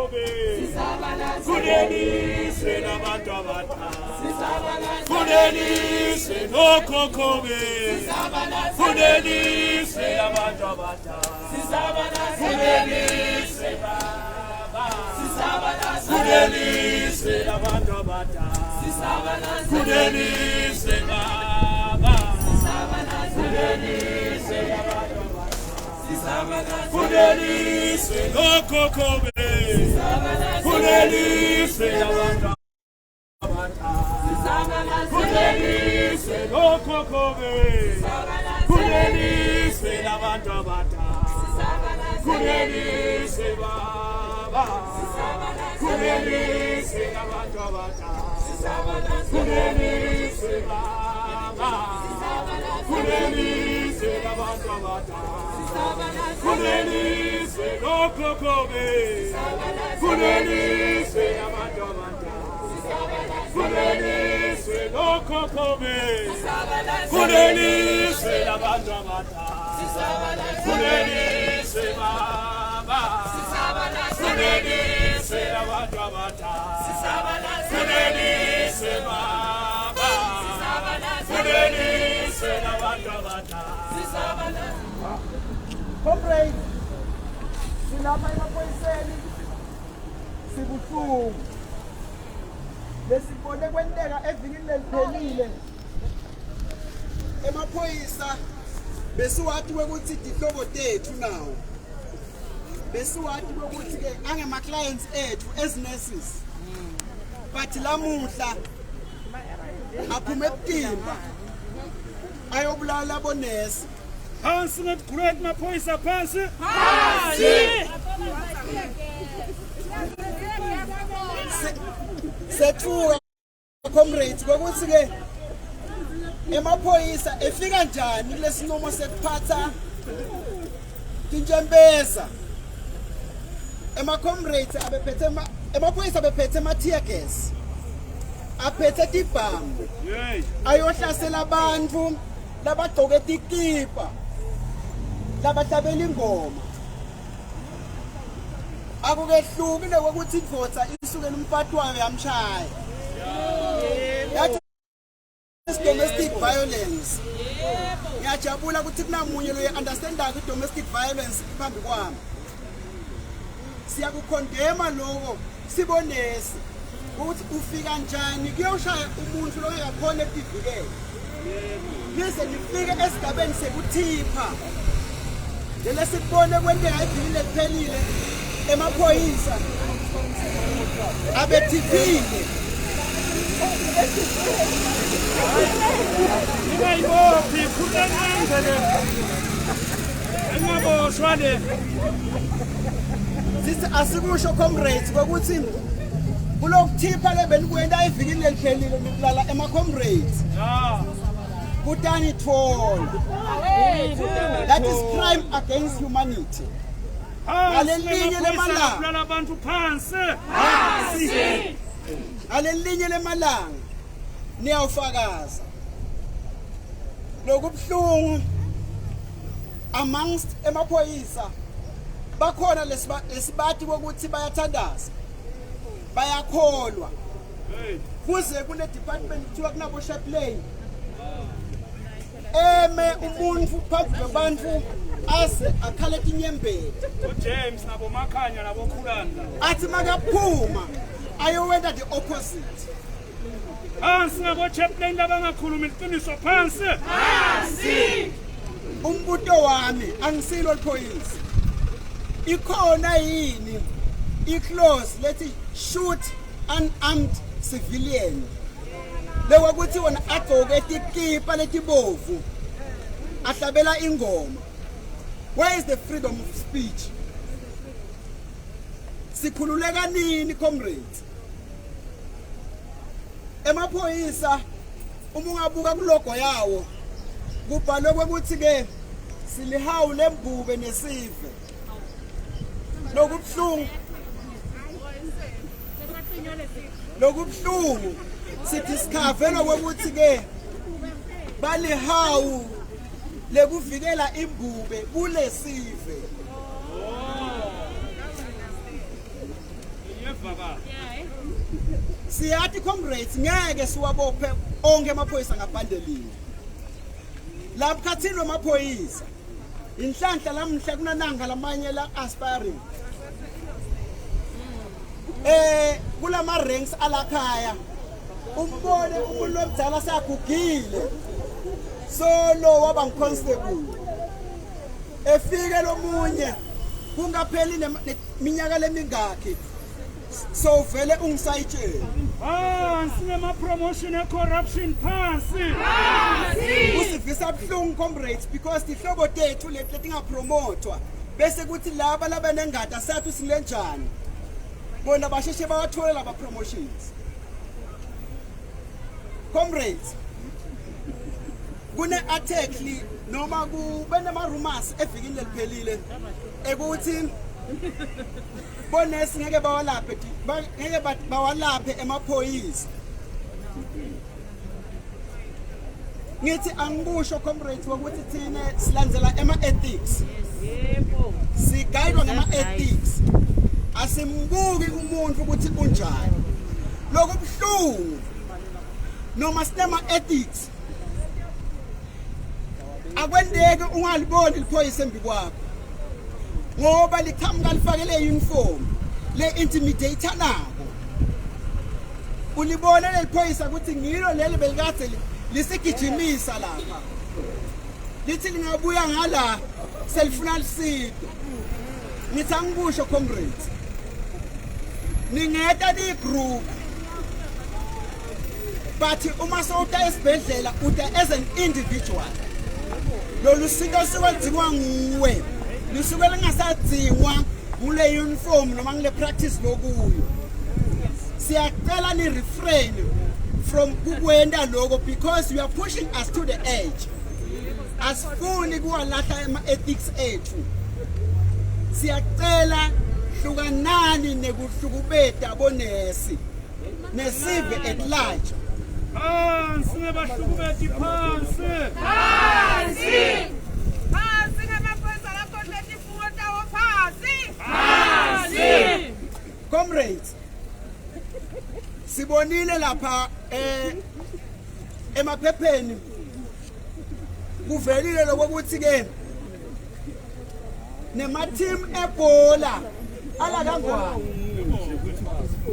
kokobe kuneliswe nabantu abadala kuneliswe nokokobe kuneliswe nabantu abadala kuneliswe baba kuneliswe nabantu abadala kuneliswe baba kuneliswe nabantu kuneliswe nokokobe kuneliswe nabantu kuneliswe nokokobe kuneliswe nabantu abadala kuneliswe baba kuneliswe nabantu abadala kuneliswe baba kuneliswe nabantu abadala kuneliswe nokokobe kuneliswe nabantu abadala kuneliswe nokokobe kuneliswe nabantu abadala kuneliswe baba kuneliswe nabantu abadala kuneliswe baba kuneliswe nabantu abadala. Comrade, silapha emaphoyiseni sibuhlungu. Lesibone kwenteka evikini leliphelile. Emaphoyisa besiwathi ukuthi dihlobo tethu nawo. Besiwathi ukuthi ke angema clients ethu as nurses. But lamuhla aphume ebutimba ayobulala bonesi. Phansi ngekugrade maphoyisa phansi. Sethuka comrades ukuthi ke emaphoyisa efika njani lesinqumo sekuphatha Tinjembeza. Comrades abephethe emaphoyisa bephethe ama tear gas. Aphethe tibhamu. Ayohlasela abantu labagcoke tikipa. Labahlabela ingoma. Akukehluki nokuthi indvodza isuke nomfati wayo yamshaya. That is domestic violence. Ngiyajabula ukuthi kunamunye lo understanda ukuthi domestic violence phambi kwami. Siyakukondema lokho sibonesi ukuthi ufika njani kuyoshaya umuntu lo engakhona ekuvikela. Bese nifike esigabeni sekuthipha. Lesibone kwenteka evikile liphelile emaphoyisa abethipile. Ngayibophi khulekangele. Engaboshwa le. Sithi asikusho comrades ukuthi kulokuthipha lebenikwenda evikini leliphelile nikulala comrades. Kutani toll. That is crime against humanity. Alelinye lemalanga. Abantu phansi. Alelinye lemalanga niyawufakaza. Lokubhlungu amongst emaphoyisa bakhona lesibathi ukuthi bayathandaza. Bayakholwa. Kuze kune department kuthiwa kunabo chaplain. Umuntu phambi kwabantu ase akhale tinyembezi. James nabo Makhanya nabo Khulanda. Athi makaphuma ayowenda the opposite. Phansi ngabo chaplain labangakhuluma iqiniso phansi. Umbuto wami angisilo liphoyisa. Ikhona yini iclose lethi shoot unarmed civilian. Lewa kuthi wona agcoke tikipa letibovu ahlabela ingoma. Where is the freedom of speech? Sikhululeka nini comrades? Emaphoyisa uma ungabuka kulogo yawo kubhalwe ukuthi ke silihawu lembube nesive. Lokubhlungu sithi sikhavela ukuthi ke balihawu lekuvikela imbube kulesive. siyathi comrades ngeke siwabophe onke amaphoyisa ngabandelini lapha khathini amaphoyisa inhlanhla lamhla kunananga lamanye la aspiring kulama ranks alakhaya umbone umuntu omdala sayagugile solo waba constable efike lomunye kungapheli neminyaka lemingaki so vele ungisayitshela phansi nema promotion e corruption phansi usivisa buhlungu comrades because ihlobo tethu leti ngapromotwa bese kuthi laba labanengada sathu silenjani bona basheshe bawathola laba promotions comrades kune article noma kubena ama rumors evikini leliphelile ekuthi bonesi ngeke bawalaphe emaphoyisa ngithi angibusho comrades ukuthi thina silandzela ethics yebo sigayidwa ngama ethics asimbuki umuntu ukuthi unjani lokho buhlungu noma sinema ethics akwendeke ungaliboni liphoyisa embi kwakho ngoba liqhamuka lifakele uniform le intimidator nako ulibona leliphoyisa ukuthi ngilo leli belikade lisigijimisa lapha lithi lingabuya ngala selifuna liside ngithi angibusho comrades ningeta di group but uma sowuta esibhedlela uta as an individual lolu siko sikwenziwa nguwe lisuke lingasadzingwa kule uniform noma ngile practice lokuyo siyacela ni refrain from kukwenda lokho because you are pushing us to the edge asifuni kuwalahla ema ethics ethu siyacela hlukanani nekuhlukubeta bonesi nesive at large phansi nebahlukubeti phansi comrades sibonile lapha emaphepheni kuvelile lokuthi ke nema team ebhola ala kangwane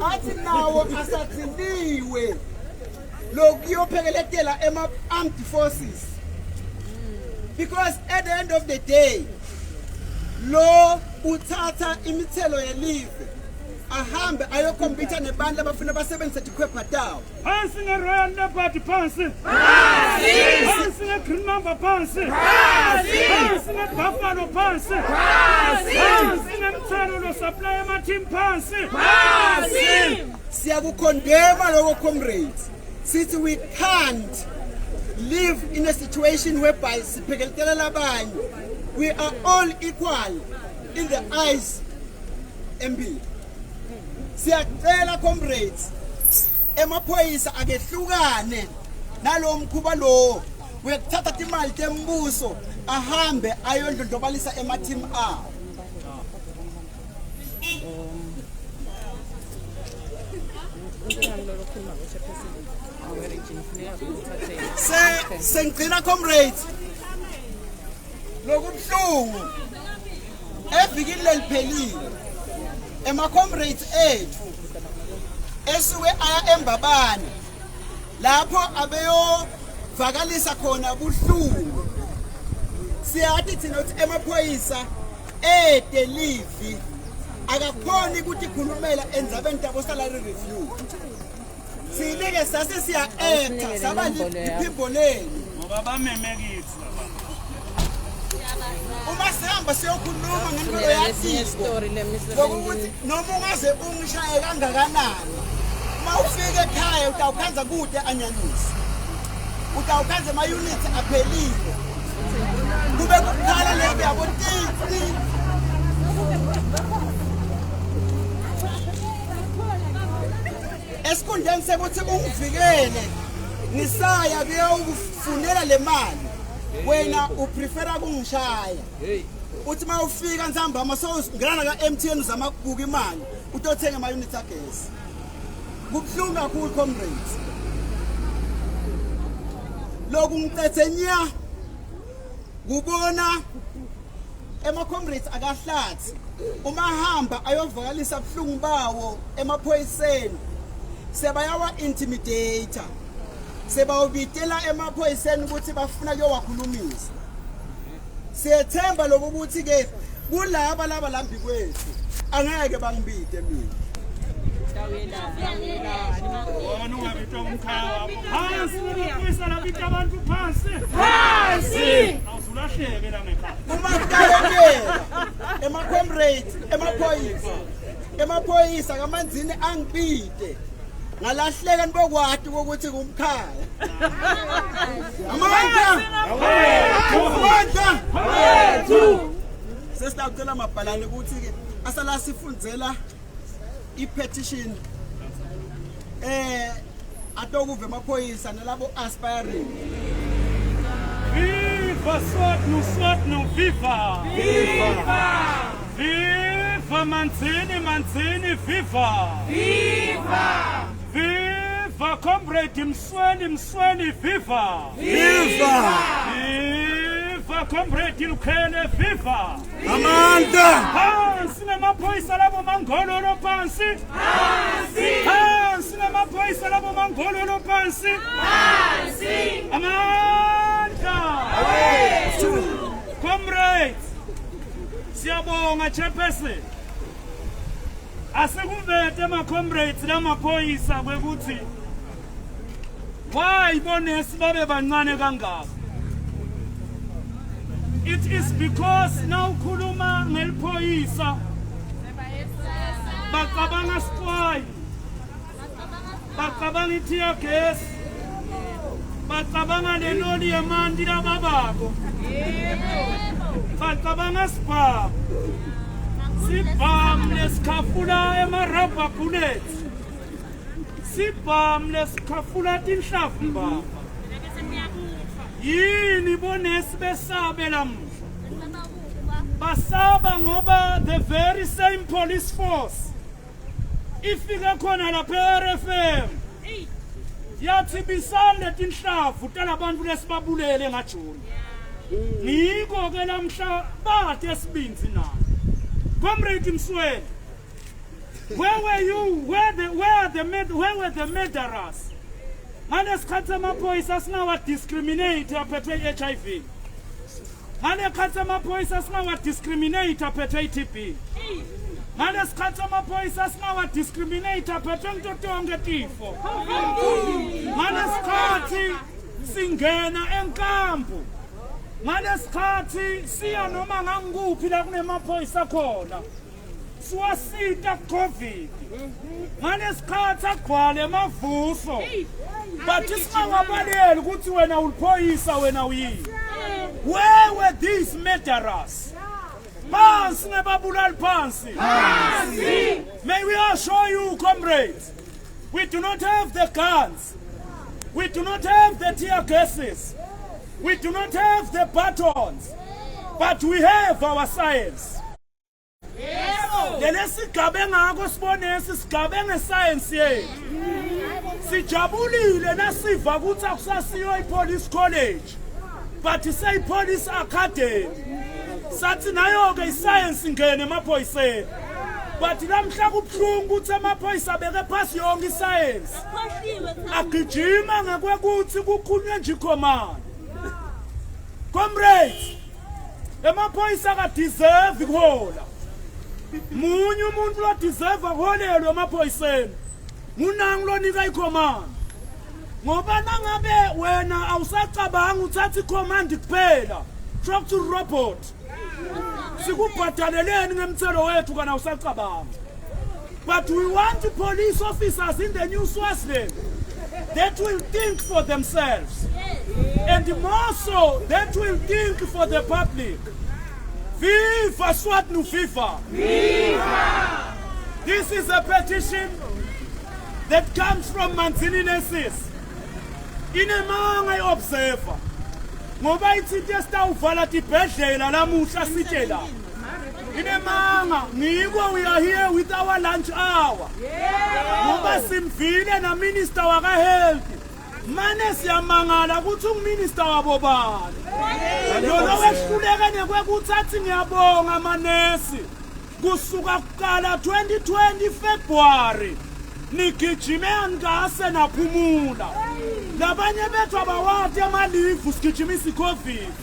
athi nawo asathindiwe lokuyophekeletela ema armed forces because at the end of the day lo uthatha imithelo yelive ahambe ayokompita nebandla abafuna basebenzise ikhwepha tawo phansi ngeRoyal Leopard phansi phansi ngeGreen Mamba phansi phansi ngeBuffalo phansi phansi ngemthelo losupply emateam phansi siyakukondema lokho comrades sithi we can't live in a situation whereby siphekeletela labanye we are all equal in the eyes empilo siyacela comrades emaphoyisa akehlukane nalomkhuba lo wekuthatha imali tembuso ahambe ayondlondlobalisa emateam awo sengcina comrades lokubuhlungu evikini leliphelile ema comrades ethu esuke aya eMbabane lapho abeyo vakalisa khona buhlungu siyathi thina uthi emaphoyisa delivery akakhoni ukuthi khulumela endzabeni tabo salary review silike sase siya actor saba liphimboleni ngoba bamemekisi uma sihamba siyokhuluma ngento yasiko ngokuthi noma ungaze ungishaye kangakanani mawufika ekhaya utawukhanza kude anyanyisi utawukhanza ama units aphelile kube kukhala lento yabo titi esikhundleni sekuthi ungivikele ngisaya kuyokufunela le mali wena uprefera kungishaya uthi mawufika nzambama sowungena ka MTN uzama ukubuka imali utothenga ama units agesi Kubuhlungu kakhulu comrades. Lokhu ngicethe nya kubona comrades akahlathi uma hamba ayovakalisa buhlungu bawo emaphoyiseni sebayawa intimidator sebawubitela emaphoyiseni ukuthi bafuna kuyowakhulumisa. Siyethemba lokho ukuthi ke kulaba lambi kwethu angeke bangibide mina. Wona ungabitwa umkhawa. Phansi ngiyisa labita abantu phansi. Phansi. Awuzulahleke la ngekhaya. Uma kuqalekela comrades emaphoyisa kamanzini angibide. Ngalahleka nibokwadi ukuthi kumkhaya. Amandla. Sesicela amabhalane ukuthi ke asala sifundzela i-petition atokuve emaphoyisa nalabo aspiring. Viva Swatnu, viva! Viva! Viva Manzini, viva! Viva! Viva comrade Msweni, viva! Viva! Viva comrade Lukhele, viva! Amanda! Phansi namaphoyisa labo mangololo phansi! Phansi! Phansi namaphoyisa labo mangololo phansi! Phansi! Amanda! Comrades! Siyabonga chairperson. Asekuvete comrades lamaphoyisa kwekuthi why bonesi babe bancane kangaka. It is because now khuluma ngeliphoyisa bacabanga squad, bacabanga tear gas, bacabanga leloli yemandi lababako, bacabanga spa, sibam lesikhafula emarabha bullets, sibam lesikhafula tinhlavu baba. Yini bonesi besabe lamuhla? Basaba ngoba the very same police force ifike khona lapha RFM yathi bisane tinhlavu talabantu lesibabulele ngajoni. Ngiko ke lamhla bathe esibinzi na. Comrade Msweni, where were you? Where were the murderers? Ngalesikhathi amaphoyisa singawa discriminate aphethwe HIV. Ngalesikhathi amaphoyisa singawa discriminate aphethwe TB. Ngalesikhathi amaphoyisa singawa discriminate aphethwe into tonke tifo. Ngalesikhathi singena enkampu. Ngalesikhathi siya noma ngangikuphi la kunemaphoyisa khona. Siwasita COVID. Ngalesikhathi agcwale emavuso. Bathi singabaleli ukuthi wena uliphoyisa wena uyini. Where were these murderers? Phansi nebabulali phansi. May we assure you, comrades, we do not have the guns. We do not have the tear gases. We do not have the batons. But we have our science. Lesigabe ngako sibonesi sigabe ngescience yethu. Sijabulile nasiva ukuthi akusasiyo ipolice college. But say police academy. Sathi nayo ke iscience ingene emaphoyiseni. But lamhla kubuhlungu ukuthi amaphoyisa beke phasi yonke iscience. Agijima ngakwekuthi kukhulunywe nje icommand. Comrades, emaphoyisa ka deserve ukuhola. Munye umuntu lo deserve ukuholelwa emaphoyiseni. Munangu lo nika icommand. Ngoba nangabe wena awusacabanga uthatha icommand kuphela. Talk to robot. Sikubhadaleleni ngemthelo wethu kana usacabanga. But we want police officers in the New Swaziland that will think for themselves. And more so, that will think for the public. Viva Swatnu, viva! Viva! This is a petition that comes from Manzini-Nesis. Inemanga i-observer. Ngoba ithi testa uvala tibhedlela lamuhla sithe la. Inemanga, ngiko we are here with our lunch hour. Ngoba simvile na minister waka health. Mane siyamangala ukuthi uminister wabo bani. Yona wehluleka nekwekuthathi ngiyabonga manesi. Kusuka kuqala 2020 February. Nigijime angase naphumula. Labanye bethu abawati amalivu sigijimisa iCovid.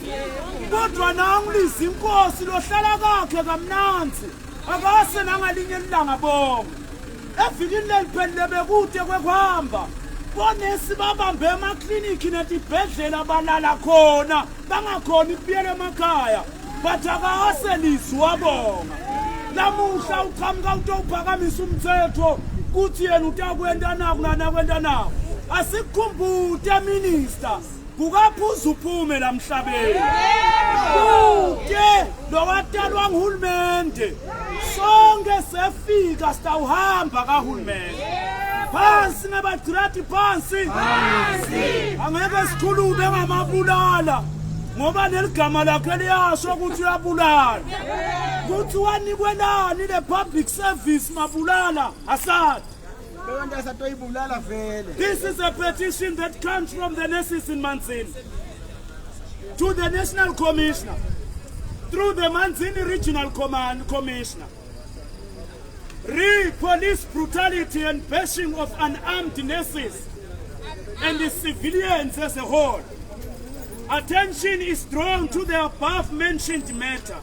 Kodwa nangilisa inkosi lohlala kakhe kamnanzi. Akase nangalinye ilanga bonke. Evikini leliphelele bekude kwekuhamba. Bonesi babambe emakliniki netibhedlela balala khona. Bangakhona ukubuyela emakhaya. But akase lizwabonga. Lamuhla uqhamuka utophakamisa umthetho. Kuthi yena utakwenda naku nanakwenda naku. Asikhumbute minister. Kukaphuza uphume la mhlabeni. Kude lo watalwa nguhulumende. Sonke sefika sitawuhamba kahulumende. Phansi nabagcirati phansi. Angeke sikhulume ngamabulala. Ngoba neligama lakhe liyasho ukuthi uyabulala. Kuthi wanikwelani le public service mabulala asad. This is a petition that comes from the nurses in Manzini to the National Commissioner through the Manzini Regional Commissioner. Police brutality and bashing of unarmed nurses and the civilians as a whole. Attention is drawn to the above-mentioned matter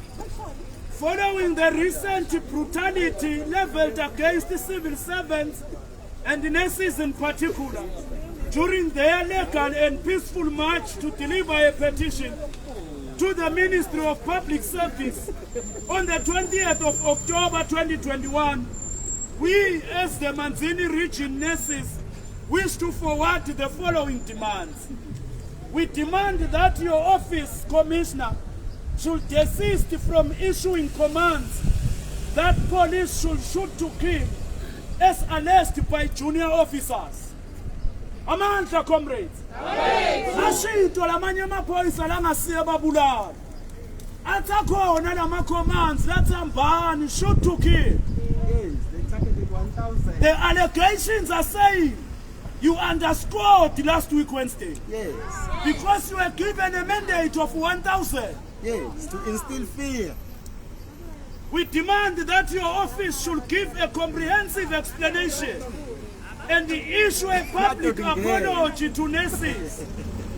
following the recent brutality leveled against civil servants and nurses in particular during their legal and peaceful march to deliver a petition to the Ministry of Public Service on the 20th of October 2021. We, as the Manzini region nurses, wish to forward the following demands. We demand that your office, Commissioner, should desist from issuing commands that police should shoot to kill as alleged by junior officers. Amandla, comrades. Ashito lamanye amaphoyisa langasiya babulala. Atakhona lama commands lathambani shoot to kill. The allegations are saying you underscored last week Wednesday. Yes. Because you were given a mandate of 1,000. Yes, to instill fear. We demand that your office should give a comprehensive explanation and issue a public apology to nurses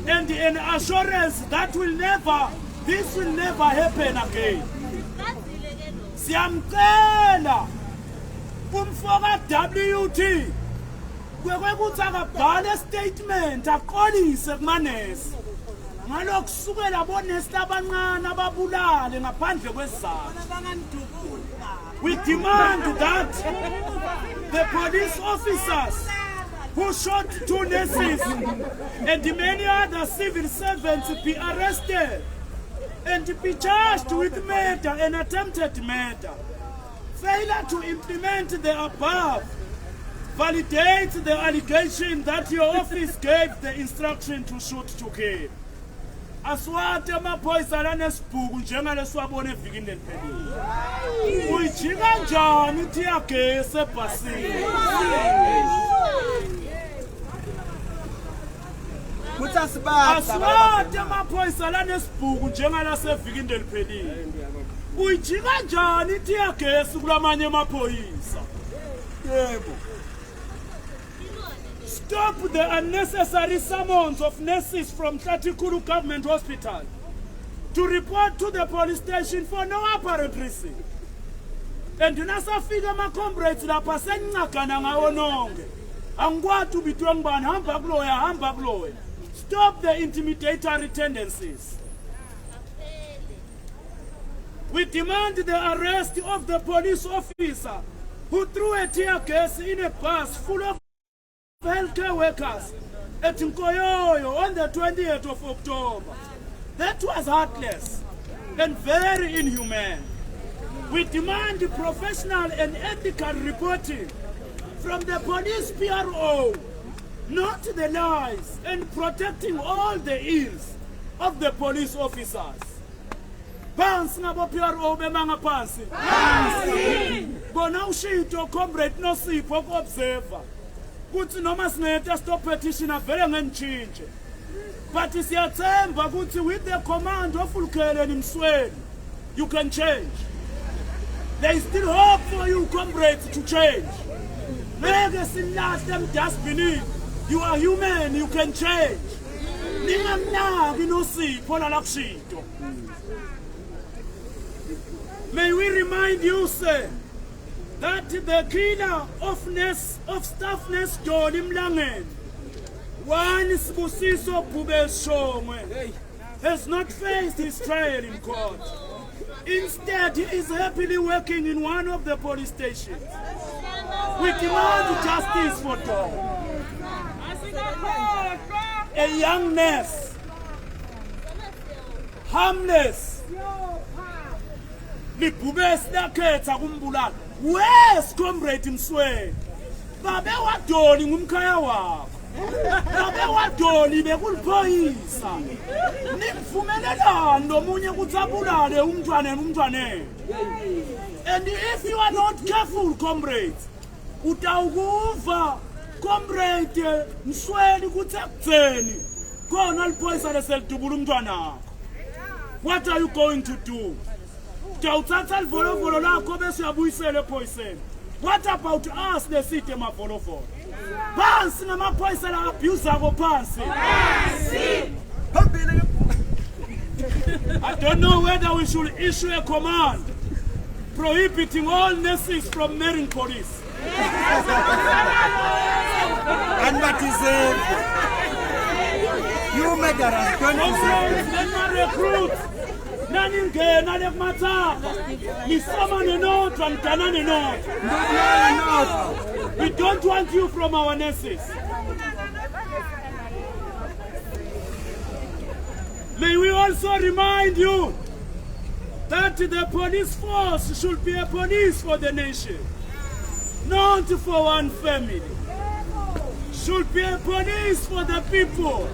and an assurance that this will never happen again. Siyamcela kumfoka WT kwekuthi akabhale statement aqolise kumanesi ngalokusukela bonesi abancane ababulale ngaphandle kwesizathu. We demand that the police officers who shot 2 nurses and many other civil servants be arrested and be charged with murder and attempted murder. Failure to implement the above validates the allegation that your office gave the instruction to shoot to kill. Aswate amaphoyisa lanesibhuku njengalesiwabona evikini leliphelile. Uyijika njani ithiya gesi ebhasini? Aswate amaphoyisa lanesibhuku njengalasevikini leliphelile. Uyijika njani ithiya gesi kulamanye amaphoyisa? Yebo. Stop the unnecessary summons of nurses from Tlatikulu Government Hospital to report to the police station for no apparent reason. And nasafika ma comrades lapha sencagana ngawo nonke. Angikwazi ubitwe ngibani hamba kuloya. Stop the intimidatory tendencies. We demand the arrest of the police officer who threw a tear gas in a bus full of healthcare workers at Nkoyoyo on the 20th of October. That was heartless and very inhumane. We demand professional and ethical reporting from the police PRO, not the lies, and protecting all the ills of the police officers. Phansi ngabo PRO bemanga phansi. Bona ushito comrade Nosipho ku observer. Kuthi noma singethe stop petition avele ngentshintshe. But siyathemba ukuthi with the command of Ulkeleni Msweni you can change. There is still hope for you comrades to change. Legacy last them just beneath. You are human, you can change. Ningamnaki Nosipho lalakushito. May we remind you, sir, that the killer of Staff Nurse Dolly Mlangen, one Sibusiso Bubeshongwe, has not faced his trial in court. Instead, he is happily working in one of the police stations. We demand justice for Tom, a young nurse, harmless. Libubesi lakhetha kumbulala. Wes comrade Msweni. Babe wadoli ngumkhaya wakho. Babe wadoli bekuliphoyisa. Nimvumelelani nomunye ukuthi abulale umntwana. And if you are not careful comrades, utawukuva comrade Msweni ukuthi ekutheni khona liphoyisa leselidubula umntwana wakho. What are you going to do? What about us, the city of Mavolofo? Pansi na mapoisa la abuse abo pansi. I don't know whether we should issue a command prohibiting all nurses from marrying police. And that is you make a recruit. Naningena lekumathapa nisamane nodwa nidanane nodwa. We don't want you from our nurses. May we also remind you that the police force should be a police for the nation, not for one family. Should be a police for the people,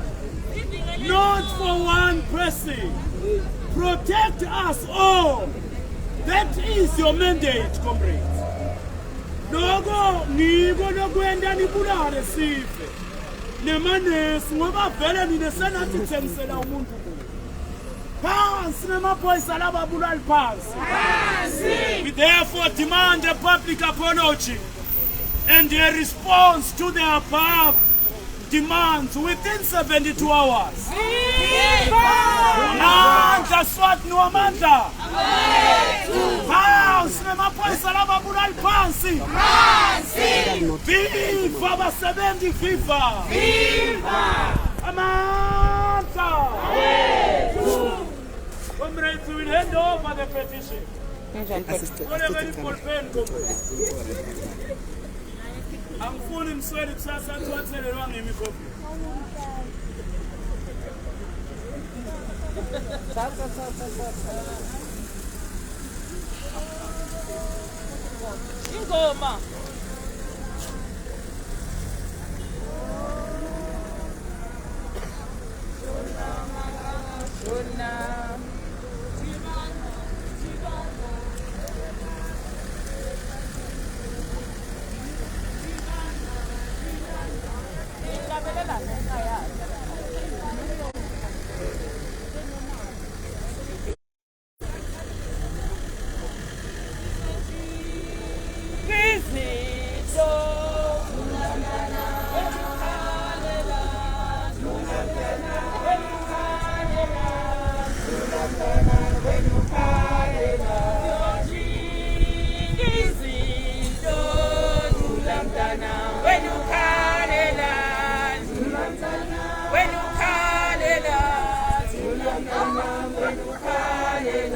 not for one person. Protect us all. That is your mandate, comrades. Logo niko lokwenda nibulale sife. Nemanesi ngoba vele ninesena sithengisela umuntu. Phansi namaphoyisa lababulali phansi. We therefore demand a public apology and a response to the above demands within 72 hours. Amandla SWAT noamandla. Phansi namaphoyisa lababulali phansi. Viva abasebenzi, viva! Amandla! Comrades, we will hand over the petition. Whatever you call pen, comrades. Angifuni Msweni kusasa athathelelwa ngemikofi. Ingoma. When you call it